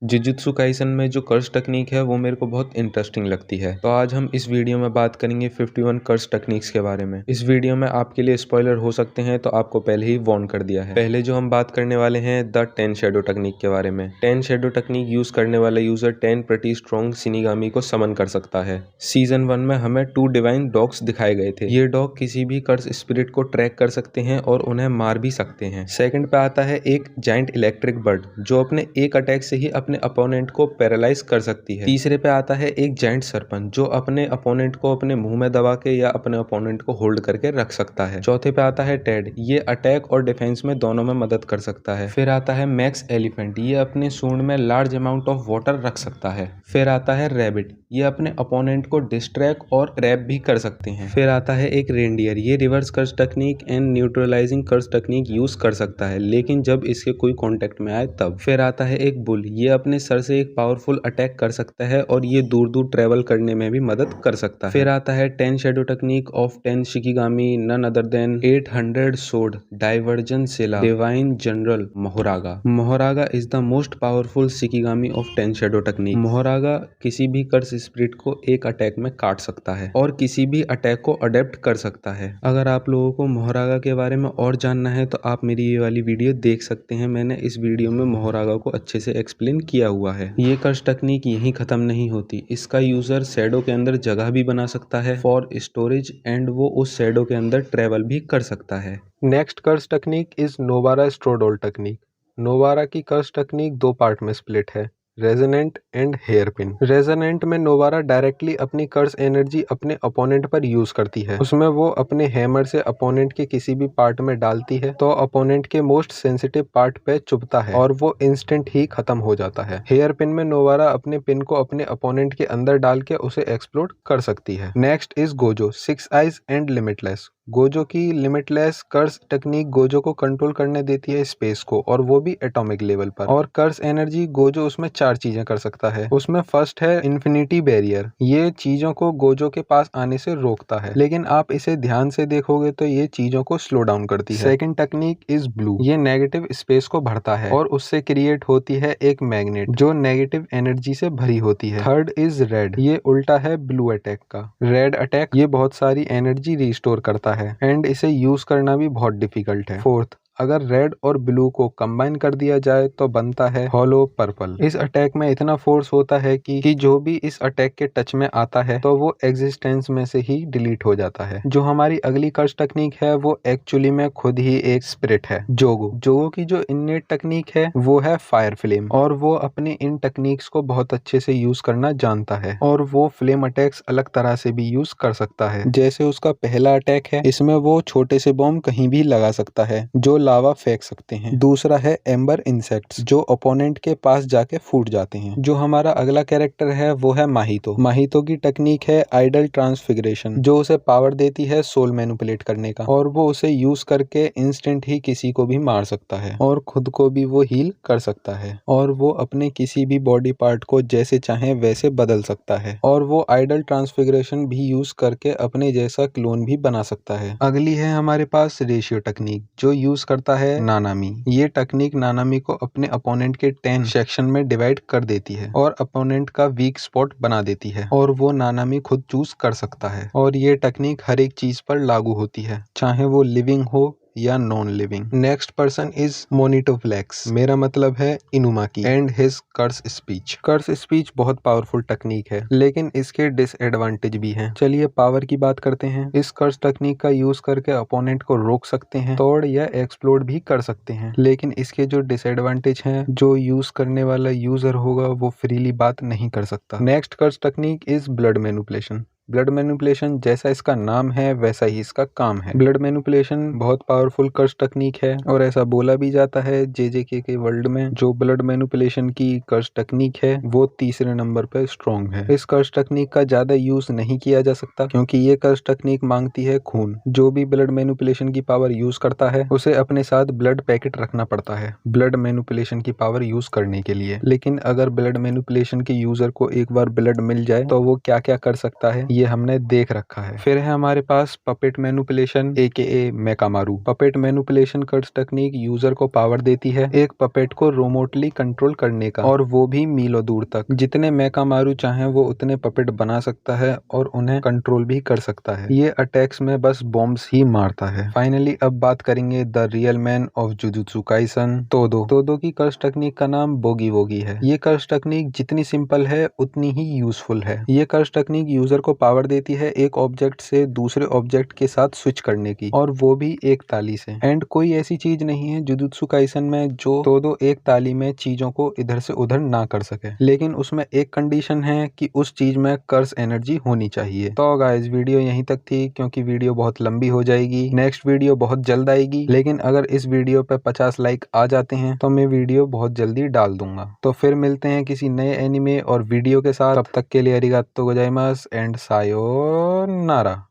Jujutsu Kaisen में जो कर्स technique है वो मेरे को बहुत इंटरेस्टिंग लगती है। तो आज हम इस वीडियो में बात करेंगे 51 कर्स टेक्निक्स के बारे में। इस वीडियो में आपके लिए स्पॉइलर हो सकते हैं, तो आपको पहले ही वार्न कर दिया है। पहले जो हम बात करने वाले हैं द 10 शैडो टेक्निक के बारे में। 10 शैडो टेक्निक यूज करने वाला यूजर 10 प्रति स्ट्रॉन्ग शिनिगामी को समन कर सकता है। सीजन 1 में हमें 2 डिवाइन डॉग्स दिखाए गए थे। ये डॉग किसी भी कर्स स्पिरिट को ट्रैक कर सकते हैं और उन्हें मार भी सकते हैं। सेकंड पे आता है एक जाइंट इलेक्ट्रिक बर्ड, जो अपने एक अटैक से ही अपने अपोनेंट को पैरालाइज कर सकती है। तीसरे पे आता है एक जाइंट सरपंच, जो अपने अपोनेंट को अपने मुंह में दबा के या अपने अपोनेंट को होल्ड करके रख सकता है। चौथे पे आता है टेड, ये अटैक और डिफेंस में दोनों में मदद कर सकता है। फिर आता है मैक्स एलिफेंट, ये अपने सूंड में लार्ज अमाउंट ऑफ वाटर रख सकता है। फिर आता है रैबिट, ये अपने अपोनेंट को डिस्ट्रैक्ट और ट्रैप भी कर सकते हैं। फिर आता है एक रेंडियर, ये reverse curse technique and neutralizing curse technique use कर सकता है, लेकिन जब इसके कोई कांटेक्ट में आए तब। फिर आता है एक बुल, ये अपने सर से एक पावरफुल अटैक कर सकता है और ये दूर दूर ट्रेवल करने में भी मदद कर सकता है। फिर आता है 10 शैडो टेक्निक ऑफ 10 शिकिगामी, none other than 800 sword divergent सेला divine general Mahoraga. Mahoraga is the most powerful शिकिगामी ऑफ 10 शैडो टेक्निक। मोहरागा किसी भी कर्स स्पिरिट को एक अटैक में काट सकता है और किसी भी अटैक को अडेप्ट कर सकता है। अगर आप लोगों को मोहरागा के बारे में और जानना है तो आप मेरी ये वाली वीडियो देख सकते हैं। मैंने इस वीडियो में मोहरागा को अच्छे से एक्सप्लेन किया हुआ है। ये कर्स टेक्निक यहीं खत्म नहीं होती, इसका यूजर शैडो के अंदर जगह भी बना सकता है फॉर स्टोरेज, एंड वो उस शैडो के अंदर ट्रेवल भी कर सकता है। Next curse technique is Nobara straw doll technique. Nobara की कर्स टेक्निक दो पार्ट में स्प्लिट है, रेजोनेंट एंड हेयरपिन। रेजोनेंट में नोवारा डायरेक्टली अपनी कर्स एनर्जी अपने अपोनेंट पर यूज करती है। उसमें वो अपने हैमर से अपोनेंट के किसी भी पार्ट में डालती है तो अपोनेंट के मोस्ट सेंसिटिव पार्ट पे चुभता है और वो इंस्टेंट ही खत्म हो जाता है। हेयर पिन में नोवारा अपने पिन को अपने अपोनेंट के अंदर डाल के उसे एक्सप्लोड कर सकती है। Next is Gojo, 6 eyes and limitless. Gojo की लिमिटलेस कर्स टेक्निक गोजो को कंट्रोल करने देती है स्पेस को, और वो भी एटॉमिक लेवल पर। और कर्स एनर्जी गोजो उसमें 4 चीजें कर सकता है। उसमें फर्स्ट है इन्फिनिटी बैरियर, ये चीजों को गोजो के पास आने से रोकता है, लेकिन आप इसे ध्यान से देखोगे तो ये चीजों को स्लो डाउन करती है। सेकंड टेक्निक इज ब्लू, ये नेगेटिव स्पेस को भरता है और उससे क्रिएट होती है एक मैग्नेट जो नेगेटिव एनर्जी से भरी होती है। थर्ड इज रेड, ये उल्टा है ब्लू अटैक का। रेड अटैक ये बहुत सारी एनर्जी रिस्टोर करता है एंड इसे यूज करना भी बहुत डिफिकल्ट है। फोर्थ, अगर रेड और ब्लू को कंबाइन कर दिया जाए तो बनता है हॉलो पर्पल। इस अटैक में इतना फोर्स होता है कि जो भी इस अटैक के टच में आता है तो वो एग्जिस्टेंस में से ही डिलीट हो जाता है। जो हमारी अगली कर्स टेक्निक है वो एक्चुअली में खुद ही एक स्पिरिट है, जोगो। जोगो की जो इननेट टेक्निक है वो है फायर फ्लेम, और वो अपनी इन टेक्निक्स को बहुत अच्छे से यूज करना जानता है और वो फ्लेम अटैक्स अलग तरह से भी यूज कर सकता है। जैसे उसका पहला अटैक है, इसमें वो छोटे से बॉम्ब कहीं भी लगा सकता है जो लावा फेंक सकते हैं। दूसरा है एम्बर इंसेक्ट्स, जो ओपोनेंट के पास जाके फूट जाते हैं। जो हमारा अगला कैरेक्टर है वो है माहितो। माहितो की टेक्निक है आइडल ट्रांसफिगरेशन, जो उसे पावर देती है सोल मैनिपुलेट करने का, और वो उसे यूज करके इंस्टेंट ही किसी को भी मार सकता है और खुद को भी वो हील कर सकता है, और वो अपने किसी भी बॉडी पार्ट को जैसे चाहे वैसे बदल सकता है, और वो आइडल ट्रांसफिगरेशन भी यूज करके अपने जैसा क्लोन भी बना सकता है। अगली है हमारे पास रेशियो टेक्निक, जो यूज करता है नानामी। ये टेक्निक नानामी को अपने अपोनेंट के 10 सेक्शन में डिवाइड कर देती है और अपोनेंट का वीक स्पॉट बना देती है, और वो नानामी खुद चूज कर सकता है। और ये टेक्निक हर एक चीज पर लागू होती है, चाहे वो लिविंग हो या non living. Next person is मोनिटोफ्लेक्स, मेरा मतलब है Inumaki, and his curse speech. Curse speech बहुत पावरफुल टेक्निक है, लेकिन इसके डिसएडवांटेज भी हैं। चलिए पावर की बात करते हैं। इस कर्स टेक्निक का यूज करके अपोनेंट को रोक सकते हैं, तोड़ या एक्सप्लोड भी कर सकते हैं, लेकिन इसके जो डिसएडवांटेज हैं, जो यूज करने वाला यूजर होगा वो फ्रीली बात नहीं कर सकता। Next curse technique is blood manipulation. Blood manipulation जैसा इसका नाम है वैसा ही इसका काम है। ब्लड मैनिपुलेशन बहुत पावरफुल कर्स टेक्निक है, और ऐसा बोला भी जाता है जेजेके के वर्ल्ड में जो ब्लड मैनिपुलेशन की कर्स टेक्निक है वो तीसरे नंबर पे स्ट्रॉन्ग है। इस कर्स टेक्निक का ज्यादा यूज नहीं किया जा सकता, क्योंकि ये कर्स टेक्निक मांगती है खून। जो भी ब्लड मैनिपुलेशन की पावर यूज करता है उसे अपने साथ ब्लड पैकेट रखना पड़ता है ब्लड मैनिपुलेशन की पावर यूज करने के लिए। लेकिन अगर ब्लड मैनिपुलेशन के यूजर को एक बार ब्लड मिल जाए तो वो क्या क्या कर सकता है ये हमने देख रखा है। फिर है हमारे पास puppet manipulation AKA Mechamaru. Puppet manipulation curse technique user को पावर देती है एक पपेट को रिमोटली कंट्रोल करने का, और वो भी मीलों दूर तक। जितने मेकामारू चाहे वो उतने पपेट बना सकता है और उन्हें कंट्रोल भी कर सकता है। ये अटैक्स में बस बॉम्ब्स ही मारता है। फाइनली अब बात करेंगे the real man of Jujutsu Kaisen, Todo. Todo की कर्स टेक्निक का नाम बोगी वोगी है। ये कर्स टेक्निक जितनी सिंपल है उतनी ही यूजफुल है। ये कर्स टेक्निक यूजर को पावर देती है एक ऑब्जेक्ट से दूसरे ऑब्जेक्ट के साथ स्विच करने की, और वो भी एक ताली से। एंड कोई ऐसी चीज नहीं है जुजुत्सु काइसन में जो तोदो एक ताली में चीजों को इधर से उधर ना कर सके, लेकिन उसमें एक कंडीशन है कि उस चीज में कर्स एनर्जी होनी चाहिए। तो गाइस वीडियो यहीं तक थी, क्योंकि वीडियो बहुत लंबी हो जाएगी। नेक्स्ट वीडियो बहुत जल्द आएगी, लेकिन अगर इस वीडियो पे 50 लाइक आ जाते हैं तो मैं वीडियो बहुत जल्दी डाल दूंगा। तो फिर मिलते हैं किसी नए एनिमे और वीडियो के साथ। तब तक के लिए अरिगातो गोजाइमास एंड सायोनारा।